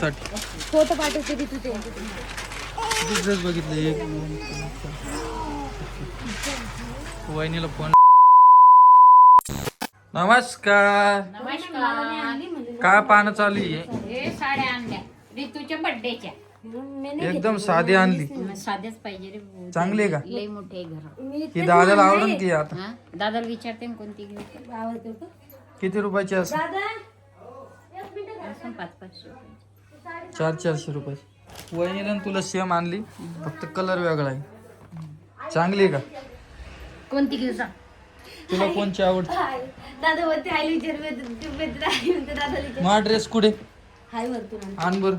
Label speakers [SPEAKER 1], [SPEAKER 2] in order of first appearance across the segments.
[SPEAKER 1] तुझ्यासाठी
[SPEAKER 2] फोटो पाठवते ती तुझे.
[SPEAKER 1] ड्रेस बघितले एक वहिनीला फोन. नमस्कार.
[SPEAKER 3] नमस्कार.
[SPEAKER 1] काय पानं चालू आहे?
[SPEAKER 3] हे साड्या आणल्या ऋतूच्या बर्थडेच्या.
[SPEAKER 1] एकदम साधी आणली.
[SPEAKER 3] साध्याच पाहिजे रे.
[SPEAKER 1] चांगली आहे का?
[SPEAKER 3] लई मोठे आहे घर.
[SPEAKER 1] की दादाला आवडून की आता
[SPEAKER 3] हा दादाला विचारते ना कोणती घेऊ.
[SPEAKER 2] आवडतो का
[SPEAKER 1] किती रुपयाची असं?
[SPEAKER 2] दादा
[SPEAKER 3] असं 500 रुपये.
[SPEAKER 1] 400 रुपये. वहिनीला आणि तुला सेम आणली, फक्त कलर वेगळा आहे. चांगली आहे का?
[SPEAKER 3] कोणती घेऊ सांग.
[SPEAKER 1] तुला कोणची आवडते?
[SPEAKER 2] दादा वरती आली दादा
[SPEAKER 1] मा ड्रेस कुठे
[SPEAKER 2] हाय वरतून
[SPEAKER 1] आण बर.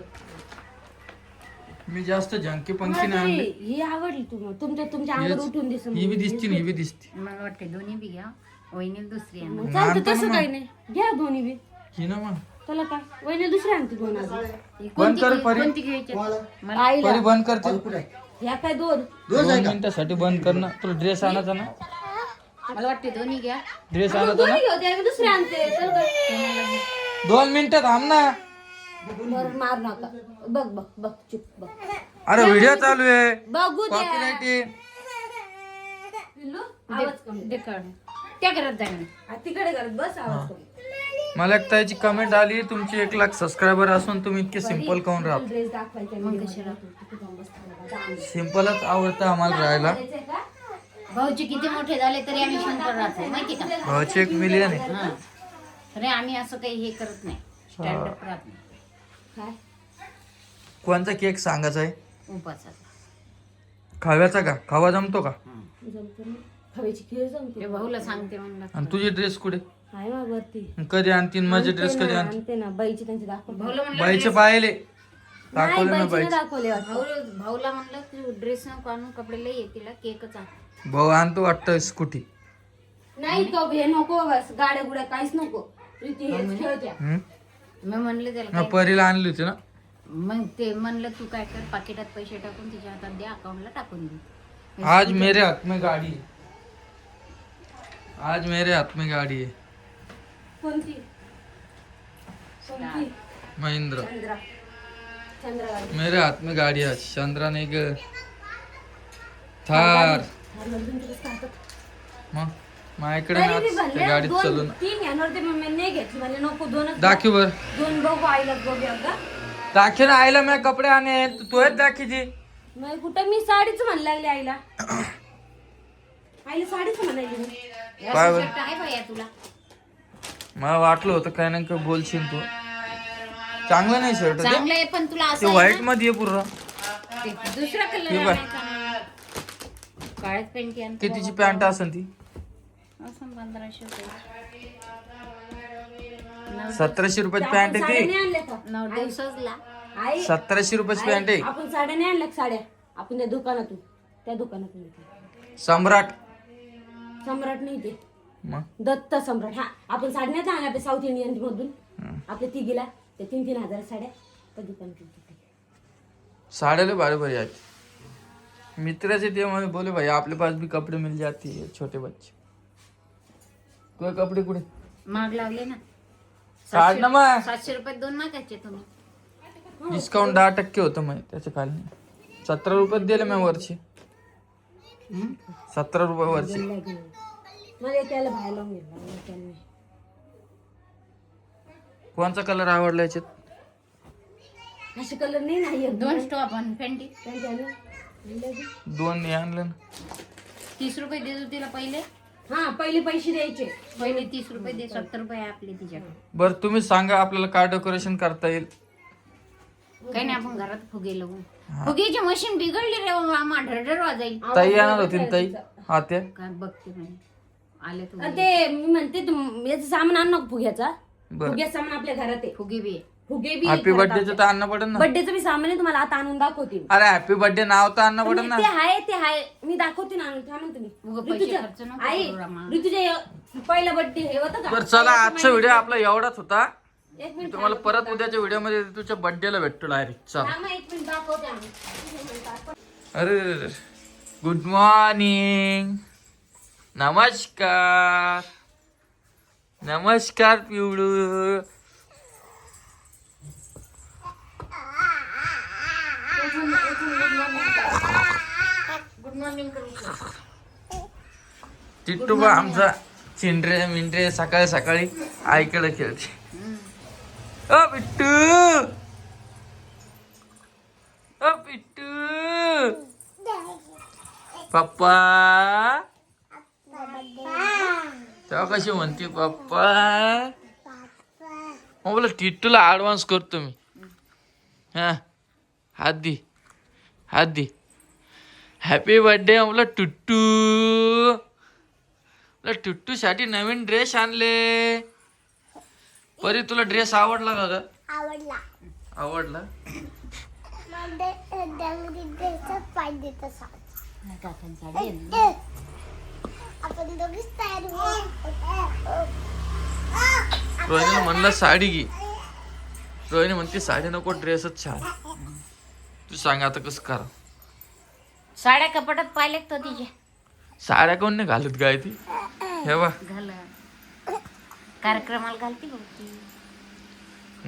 [SPEAKER 1] मी जास्त झंकी पंखी नाही आणली.
[SPEAKER 2] ही आवडली तुम्हाला तुमच्या अंगावर उठून दिसत.
[SPEAKER 1] ही बी दिसती ना, ही बी दिसती.
[SPEAKER 3] मला वाटते दोन्ही बी घ्या. वहिनीला दुसरी आण.
[SPEAKER 2] चालतं तसं काही नाही. घ्या दोन्ही बी.
[SPEAKER 1] ही ना मग
[SPEAKER 2] त्याला काय वहिनी दुसरी आणते दोन अजून.
[SPEAKER 1] बंद कर परी.
[SPEAKER 3] कोणती घ्यायची मला.
[SPEAKER 2] आईला
[SPEAKER 1] परी बंद करते.
[SPEAKER 2] ह्या काय दोन
[SPEAKER 1] 2 मिनिटासाठी बंद कर ना. तुला ड्रेस आणायचा ना?
[SPEAKER 3] मला वाटते दोन्ही घ्या.
[SPEAKER 1] ड्रेस आणायचा ना?
[SPEAKER 2] दोन्ही घेऊ त्या दुसरी आणते. चल काय
[SPEAKER 1] 2 मिनिटं थांब ना.
[SPEAKER 2] बरं मार नका. बघ बघ बघ चुप बघ.
[SPEAKER 1] अरे व्हिडिओ चालू आहे.
[SPEAKER 2] बघू द्या.
[SPEAKER 1] कॉपीराइट आहे.
[SPEAKER 2] पिल्लू, आवाज कमी.
[SPEAKER 3] दे काढ. त्या घरात जाईन.
[SPEAKER 2] हा, तिकडे करत बस आवाज कमी.
[SPEAKER 1] मला एक ताईची कमेंट आली, तुमची 1 लाख सबस्क्रायबर असून तुम्ही इतके सिंपल काऊन राहता?
[SPEAKER 2] ड्रेस दाखवायचा
[SPEAKER 3] मग कशाला.
[SPEAKER 1] सिंपलच आवडतं आम्हाला राहायला.
[SPEAKER 3] भाऊजी किती मोठे झाले तरी आम्ही शंकर राहतो माहिती का.
[SPEAKER 1] भावाची 1 मिलियन आहे.
[SPEAKER 3] हा अरे आम्ही असं काही हे करत नाही. स्टँडअप राहत नाही.
[SPEAKER 2] काय
[SPEAKER 1] कोणता केक सांगायचा आहे?
[SPEAKER 3] उपासाचा.
[SPEAKER 1] खाव्याचा का? खावा जमतो का?
[SPEAKER 2] जमतो ना हवेची खेळ जमते.
[SPEAKER 3] ते भाऊला सांगते म्हणलं.
[SPEAKER 1] आणि तुझी ड्रेस कुठे?
[SPEAKER 2] हाय मा वरती
[SPEAKER 1] कधी आणतीन माझे ड्रेस? कधी आणतीन?
[SPEAKER 2] आणते ना बाईची त्यांची दाखव.
[SPEAKER 3] भाऊला म्हणलं
[SPEAKER 1] बाईचे पाहिले दाखवले ना
[SPEAKER 2] बाईची
[SPEAKER 1] बाईचे.
[SPEAKER 2] दाखवले वाटतं.
[SPEAKER 3] भाऊला म्हणलं तू ड्रेस नको आणू कपडे लई येतील केकच आण.
[SPEAKER 1] भाऊ आणतो वाटतं स्कूटी.
[SPEAKER 2] नाही तो हे नको बस गाड्या गुड्या काहीच नको. प्रीती हेच खेळत्या.
[SPEAKER 3] मी म्हणलं त्याला
[SPEAKER 1] ना
[SPEAKER 3] काय.
[SPEAKER 1] परीला आणली होती ना.
[SPEAKER 3] मग ते म्हणलं तू काय कर पाकिटात पैसे टाकून तिच्या हातात दे अकाउंटला टाकून दे.
[SPEAKER 1] आज मेरे हाथ में गाड़ी है. आज मेरे हाथ में गाड़ी है.
[SPEAKER 2] कोणती कोणती
[SPEAKER 1] महिंद्रा.
[SPEAKER 2] चंद्रा चंद्रा गाडी.
[SPEAKER 1] मेरे हाथ में गाड़ी है आज. चंद्रा नहीं ग थार. मग माझ्याकडे ना
[SPEAKER 2] तरी बी
[SPEAKER 1] आज त्या
[SPEAKER 2] भरल्या,
[SPEAKER 1] गाडीत
[SPEAKER 2] दोन-
[SPEAKER 1] चालू ना.
[SPEAKER 2] 3 यानवर ते मम्मी नाही घेतली म्हणजे नको दोनच
[SPEAKER 1] दाखी बर.
[SPEAKER 2] दोन बघू आईला बघू एकदा.
[SPEAKER 1] दाखी ना आईला मी कपडे आणे. तू आहेत दाखीची.
[SPEAKER 2] नाही कुठं मी साडीच म्हणायला लागली आईला. आईला साडीच म्हणायली मी.
[SPEAKER 1] काय बरं?
[SPEAKER 3] शर्ट आहे बाया तुला.
[SPEAKER 1] मला वाटलं होतं काय ना काय बोलशील तू. चांगलं नाही शर्ट ते.
[SPEAKER 3] चांगलं आहे पण तुला
[SPEAKER 1] ते
[SPEAKER 3] असं आहे
[SPEAKER 1] व्हाईट मध्ये आहे पूर्ण.
[SPEAKER 3] ना, ते दुसरा
[SPEAKER 1] हे
[SPEAKER 3] कलर
[SPEAKER 1] बघ.
[SPEAKER 3] काळ्यात पेंट केलं.
[SPEAKER 1] कितीची पॅन्ट असेल ती?
[SPEAKER 3] असं 1500 रुपये.
[SPEAKER 1] 1700 रुपयाची
[SPEAKER 2] आपण
[SPEAKER 1] पॅन्ट आहे
[SPEAKER 2] साड्या
[SPEAKER 1] ती.
[SPEAKER 2] नाही आणल्या का?
[SPEAKER 3] 9 दिवसाचला.
[SPEAKER 2] आई
[SPEAKER 1] 1700 रुपयाची पॅन्ट आहे.
[SPEAKER 2] आपण साड्या नाही आणल्या का साड्या आपण त्या दुकानातून घेतल्या.
[SPEAKER 1] सम्राट.
[SPEAKER 2] सम्राट नाही ते
[SPEAKER 1] मग
[SPEAKER 2] दत्त सम्राट. हा आपण साड्या नाही आणल्या आपल्या साऊथ इंडियन मधून आपल्या तिघीला त्या 3-3 हजार साड्या त्या दुकानातून घेतल्या.
[SPEAKER 1] साड़े भारी भारी आती. मित्र से थे मैंने बोले भाई आपके पास भी कपड़े मिल जाती है छोटे बच्चे. तो कपडे कुठे?
[SPEAKER 3] माग लावले ना.
[SPEAKER 1] काढ ना मग.
[SPEAKER 3] 700 रुपये 2 मागायचे तुम्ही.
[SPEAKER 1] डिस्काउंट 10% होतं मग त्याच्या खाली. 17 रुपये दिले मी वर्षी. 17 रुपये वर्षी.
[SPEAKER 2] मला त्याला बाहेर लावून घेतला त्यांनी.
[SPEAKER 1] कोणचा कलर आवडला याच्यात?
[SPEAKER 2] असे कलर नाही नाही येत.
[SPEAKER 3] 2 स्टॉप आणि फेंटी.
[SPEAKER 2] त्यांच्या आलं.
[SPEAKER 1] 2 नाही आणलं ना.
[SPEAKER 3] 30 रुपये देतो तिला पहिले.
[SPEAKER 2] हा पहिले पैसे द्यायचे.
[SPEAKER 3] पहिले 30 रुपये दे. 70 रुपये आहे आपले तिच्याकडे.
[SPEAKER 1] बरं तुम्ही सांगा आपल्याला काय डेकोरेशन करता येईल?
[SPEAKER 3] काही नाही आपण घरात फुगे लावू. फुगेची मशीन बिघडली रे आम्हा ढरढर वाजाईल.
[SPEAKER 1] ताई येणार होती ना ताई. हा त्या
[SPEAKER 3] काय बघते म्हणे आले तू.
[SPEAKER 2] ते मी म्हणते याचं सामान आण नको फुग्याचा.
[SPEAKER 1] बरं.
[SPEAKER 2] फुग्याचं सामान आपल्या घरात आहे.
[SPEAKER 3] फुगे बी आहे.
[SPEAKER 2] फुगे बी
[SPEAKER 1] हॅपी बर्थडेचं तर आणणं पडेल ना.
[SPEAKER 2] बर्थडेचं बी सामान आहे तुम्हाला आता आणून दाखवते.
[SPEAKER 1] अरे हॅपी बर्थडे नाव तर आणणं पडेल ना.
[SPEAKER 2] ते आहे मी दाखवते ना आणून. थांबा तुम्ही.
[SPEAKER 3] उगा पैसे
[SPEAKER 2] ऋतूच्या-
[SPEAKER 3] खर्च नको
[SPEAKER 2] आई
[SPEAKER 3] करू रामा.
[SPEAKER 2] ऋतूच्या पहिला बर्थडे हे होतं
[SPEAKER 1] बरं
[SPEAKER 2] का?
[SPEAKER 1] चला आजचा व्हिडिओ आपला एवढाच होता.
[SPEAKER 2] एक मिनिट
[SPEAKER 1] तुम्हाला परत उद्याच्या व्हिडिओ मध्ये तुझ्या बर्थडेला भेटतो डायरेक्ट. चला.
[SPEAKER 2] थांबा, एक मिनिट दाखवते आम्ही.
[SPEAKER 1] अरे गुड मॉर्निंग. नमस्कार. नमस्कार पिवळू.
[SPEAKER 3] गुड मॉर्निंग करू.
[SPEAKER 1] टिट्टू बा आमचा चिंडरे मिंडरे सकाळी सकाळी आईकडे खेळते. ओ पिट्टू, ओ पिट्टू, पप्पा. तेव्हा कशी म्हणते पप्पा. मग बोला टिट्टूला ऍडव्हान्स करतो मी. हा हात दे, हात दे. हॅपी बर्थडे बोला टुट्टू. टुट्टू साठी नवीन ड्रेस आणले. परी तुला ड्रेस आवडला का ग?
[SPEAKER 4] आवडला.
[SPEAKER 1] आवडला.
[SPEAKER 3] काकांची साडी आहे ना.
[SPEAKER 4] आपण दोघीच तयार होऊ.
[SPEAKER 1] रोहिणीला म्हणलं साडी घे. रोहिणी म्हणते साडी नको ड्रेसच छान. तू सांग आता कसं करा.
[SPEAKER 3] साड्या कपाटात पाहिल्यात तो तिच्या.
[SPEAKER 1] साड्या कोण नाही घालत गाय ती. हे बा
[SPEAKER 3] घाल कार्यक्रमाला घालती बघ ती.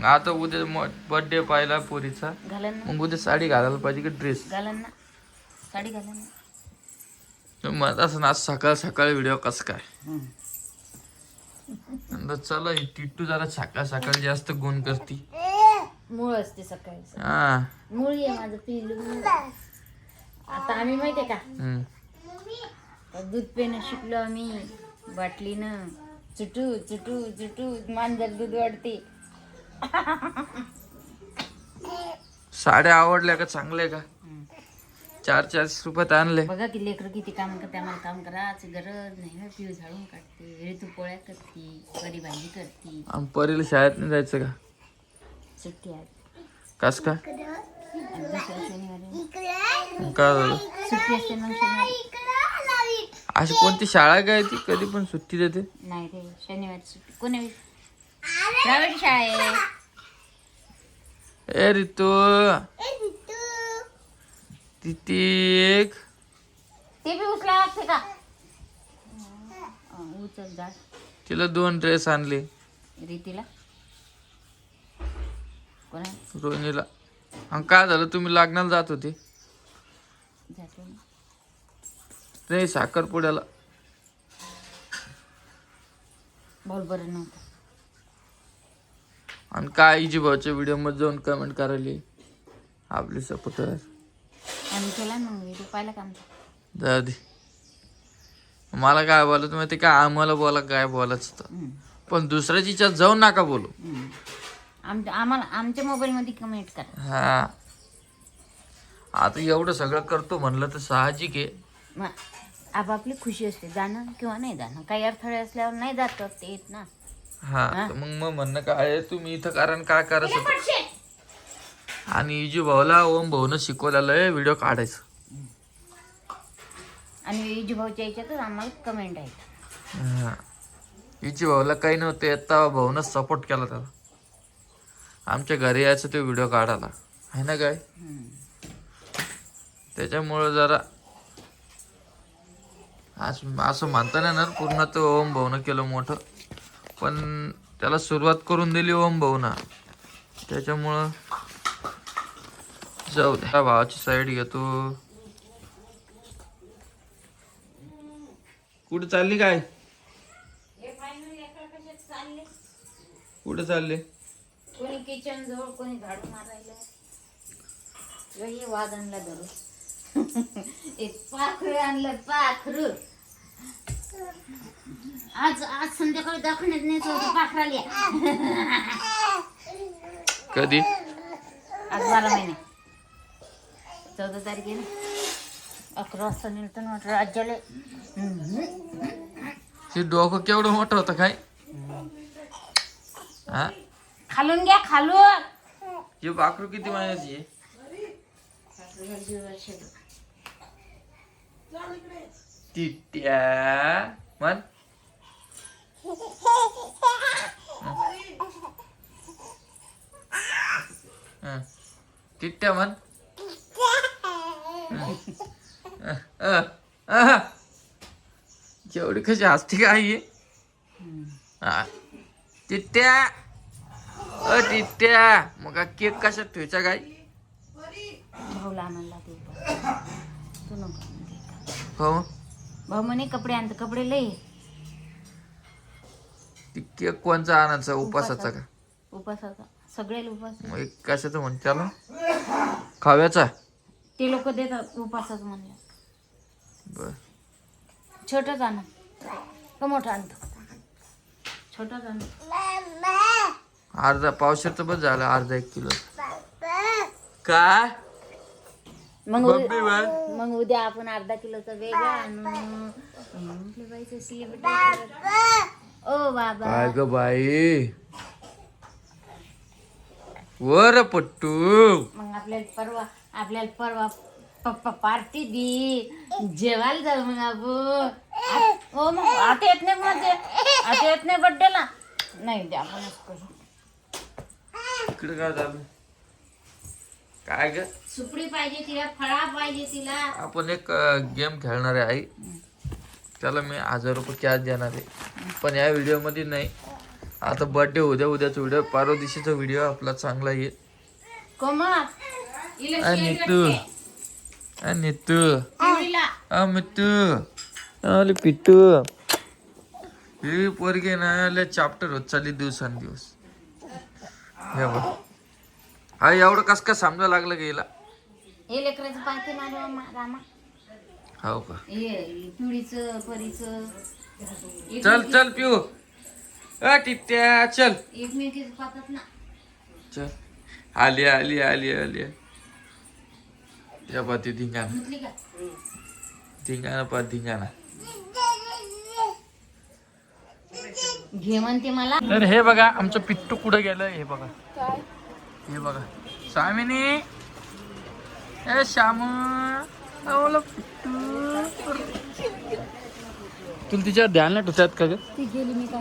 [SPEAKER 1] आता उद्या बर्थडे पाहिला पोरीचा.
[SPEAKER 3] घालन ना,
[SPEAKER 1] मग उद्या साडी घालायला पाहिजे की ड्रेस.
[SPEAKER 3] घालन ना, साडी घालन ना.
[SPEAKER 1] मग असं ना आज सकाळ सकाळी व्हिडिओ कसं काय. नंतर चला ही टिट्टू जरा सकाळ सकाळी जास्त गुण करती.
[SPEAKER 3] मूळ असते सकाळी.
[SPEAKER 1] हा.
[SPEAKER 3] मूळ आहे माझं पिल्लू. आता आम्ही माहितीये का दूध पिणं शिकलो आम्ही बाटलीनं. चुटू चुटू चुटू मांजर दूध वाढते.
[SPEAKER 1] साड्या आवडल्या का चांगल्या का? 440 रुपयात आणले.
[SPEAKER 3] बघा की लेकरं किती काम करते. आम्हाला काम करायची गरज नाही ना. पिऊ झाडून काढते, ऋतू पोळ्या करते, परी भाजी करते.
[SPEAKER 1] आणि परीला शाळेत नाही जायचं का?
[SPEAKER 3] सुट्टी आहे.
[SPEAKER 1] कस का?
[SPEAKER 3] दुसऱ्या शनिवारी
[SPEAKER 1] काय झालं?
[SPEAKER 3] सुट्टी असते मग शनिवारी.
[SPEAKER 1] अशी कोणती शाळा काय ती कधी पण सुट्टी देते?
[SPEAKER 3] नाही रे, शनिवारी सुट्टी. कोणी प्रायव्हेट शाळा आहे.
[SPEAKER 1] ए रितू तितीक
[SPEAKER 3] ते बी उचला लागते का? उचल जा.
[SPEAKER 1] तिला 2 ड्रेस आणले.
[SPEAKER 3] रीतीला कोणा
[SPEAKER 1] रोहिणीला. आणि काय झालं तुम्ही लग्नाला जात होते?
[SPEAKER 3] जातो ना.
[SPEAKER 1] नाही साखरपुड्याला.
[SPEAKER 3] बोल बरं नव्हतं.
[SPEAKER 1] आणि काय इजी भाऊच्या व्हिडिओ मध्ये जाऊन कमेंट करायली आपले सपोर्टर.
[SPEAKER 3] आम्ही केला ना व्हिडिओ पाहिला का आमचा.
[SPEAKER 1] जाऊ दे. मला काय बोलायचं माहिती काय, आम्हाला बोला काय बोलायचं तर. पण दुसऱ्याची इच्छा जाऊन नका बोलू.
[SPEAKER 3] आम्हाला आमच्या मोबाईलमध्ये कमेंट करा.
[SPEAKER 1] हा आता एवढं सगळं करतो म्हणलं तर साहजिक आहे.
[SPEAKER 3] मग आपापली खुशी असते, जाणं किंवा नाही जाणं. काही अडथळे असल्यावर नाही जात ते येत ना.
[SPEAKER 1] हा तर मग म्हणणं काय आहे, तुम्ही इथं कारण काय करायचं. आणि इजू भाऊला ओम भाऊनं शिकवलेलं आहे व्हिडिओ काढायचं.
[SPEAKER 3] आणि इजू भाऊच्या याच्यातच आम्हाला कमेंट आहे.
[SPEAKER 1] हा इजू भाऊला काही नव्हतं येता, भाऊनं सपोर्ट केला त्याला. आमच्या घरी यायचं ते व्हिडिओ काढायला आहे ना काय. त्याच्यामुळं जरा असं म्हणता नाही ना पूर्ण तर ओम भाऊनं केलं मोठं. पण त्याला सुरुवात करून दिली ओम भाऊना. त्याच्यामुळं जाऊ दे. भावाची साईड घेतो. कुठे चालली काय? कुठे चालले?
[SPEAKER 3] कोणी किचन जवळ, कोणी झाडू मारायला. हे वाद आणला धरून. एक पाखरू आणलं, पाखरू. आज संध्याकाळी दाखवण्यात न्यायचं होतं पाखराला.
[SPEAKER 1] कधी?
[SPEAKER 3] आज 12 महिने 14 तारीख आहे ना. 11 वाजता नेलं ना वाटलं राज्याला.
[SPEAKER 1] ते डोकं केवढं मोठं होतं काय? हा
[SPEAKER 3] खालून घ्या, खालून.
[SPEAKER 1] हे पाखरू किती महिन्याची आहे? टिट्ट्या म्हण. टिट्ट्या म्हण. जेवढी कशी हसती काय टिट्ट्या. टिट्ट्या मग केक कशात ठेवायचा काय?
[SPEAKER 3] भाऊला आणायला ते उपास. तू नको आणू दे.
[SPEAKER 1] हो
[SPEAKER 3] भाऊ म्हणे कपडे आणतो, कपडे लय
[SPEAKER 1] ती केक कोणचा आणायचा उपासाचा का
[SPEAKER 3] उपासाचा सगळे उपास
[SPEAKER 1] मग एक कशाचं म्हणते त्याला खाव्याचा
[SPEAKER 3] ते लोक देतात उपासाचं म्हणलं.
[SPEAKER 1] बर
[SPEAKER 3] छोटंच आणा का मोठं आणतो? छोटंच आणतो.
[SPEAKER 1] अर्धा पावशेरचं बस झालं अर्धा 1 किलो काय
[SPEAKER 3] मग
[SPEAKER 1] बब्बी बाय
[SPEAKER 3] मग उद्या आपण अर्धा किलोचं वेगळं आणू. म्हटलं बाईचं सेलिब्रेट ओ बाबा
[SPEAKER 1] काय ग बाई वर पट्टू
[SPEAKER 3] मग आपल्याला परवा पार्टी दे जेवायला जाऊ मग आपण. हो मग आता येत नाही मध्ये आता येत नाही बड्डेला नाही द्या आपणच करू.
[SPEAKER 1] इकडे काय झालं काय ग
[SPEAKER 3] सुपडी पाहिजे तिला, फळा पाहिजे तिला.
[SPEAKER 1] आपण एक गेम खेळणार आहे आई त्याला मी 1000 रुपये कॅश देणार आहे पण या व्हिडिओ मध्ये नाही. आता बर्थडे उद्याचा व्हिडिओ परवा दिवशीचा व्हिडिओ आपला चांगला येईल.
[SPEAKER 3] कोमल
[SPEAKER 1] आणि तू अरे पिट्टू ही पोरगी ना लय चॅप्टर होत चालली दिवसांदिवस. हे बघ हा एवढं कस काय समजा लागलं गेला
[SPEAKER 3] हे लेकराचं पाहिजे ना रामा.
[SPEAKER 1] हो का
[SPEAKER 3] हे पिवळीचं परीचं
[SPEAKER 1] चल चल पिऊ टिट्या चल
[SPEAKER 3] एकमेकीचं पाहतात ना.
[SPEAKER 1] चल आली आली आली आली या पाती धिंगाणा
[SPEAKER 3] म्हटली का
[SPEAKER 1] धिंगाणा पा धिंगाणा.
[SPEAKER 3] घे म्हणते मला.
[SPEAKER 1] तर हे बघा आमचं पिट्टू कुठं गेलं हे बघा हे बघा स्वामिनी ए श्याम पिट्टू तुला तिच्या ध्यान नाही ठेवतात का ग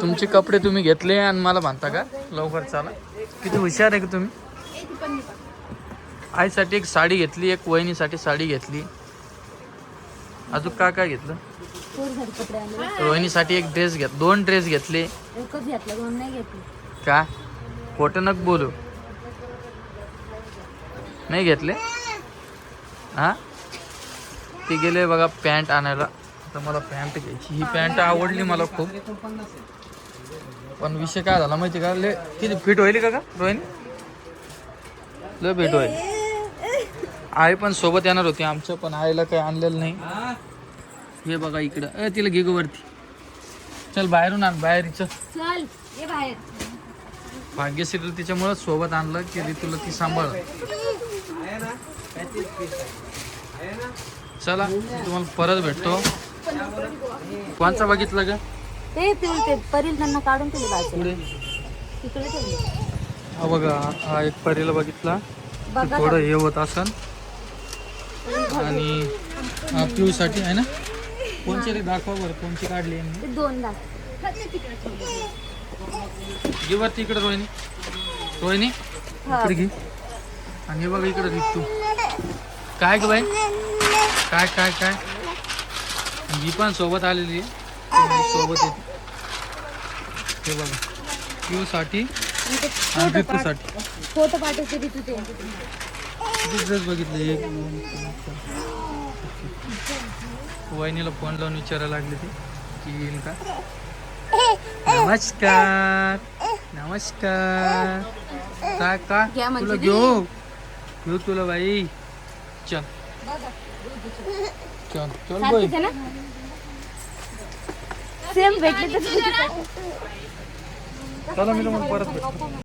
[SPEAKER 1] तुमचे कपडे तुम्ही घेतले आणि मला म्हणता का लवकर चला किती हुशार आहे का तुम्ही. आईसाठी एक साडी घेतली एक वहिनीसाठी साडी घेतली अजून काय काय घेतलं रोहिणीसाठी एक ड्रेस 2 ड्रेस घेतले.
[SPEAKER 3] एकच घेतलं 2 नाही घेतली.
[SPEAKER 1] का खोटं नक बोलू नाही घेतले हा. ते गेले बघा पॅन्ट आणायला तर मला पॅन्ट घ्यायची ही पॅन्ट आवडली मला खूप पण विषय काय झाला माहिती का ले किती फिट होईल का रोहिणी लय फिट होईल. आई पण सोबत येणार होती आमच्या पण आईला काही आणलेलं नाही. हे बघा इकडं तिला घे गो वरती चल बाहेरून आण बाहेरचं
[SPEAKER 3] चल ये बाहेर.
[SPEAKER 1] भाग्यश्री तिच्यामुळे सोबत आणलं की तुला ती सांभाळ. चला तुम्हाला परत भेटतो. कोणचा बघितलं का
[SPEAKER 3] ते परील त्यांना काढून ठेवली बाजू
[SPEAKER 1] पुढे
[SPEAKER 3] तिकडे ठेवली.
[SPEAKER 1] हा बघा हा एक परीला बघितला ते थोडं हे होत असन आणि हा पिऊसाठी आहे ना कोणचे रे दाखवा बरं कोणची काढली यांनी.
[SPEAKER 3] 2 दाख
[SPEAKER 1] घे वरती इकडे रोहिणी रोहिणी इकडे घे आणि हे बघा इकडे तू काय ग बाई काय काय काय ही पण सोबत आलेली आहे सोबत येते. हे बघा पिऊसाठी आणि बिट्टूसाठी
[SPEAKER 3] फोटो पाठवते ती तुझे
[SPEAKER 1] किती ड्रेस बघितले 1 2 3 4 वहिनीला फोन लावून विचारायला लागले ते की येईल का. नमस्कार नमस्कार काय का तुला घेऊ तुला बाई चल चल चल बाई
[SPEAKER 3] सेम भेटले तर
[SPEAKER 1] चला मी तुम्हाला परत भेटतो.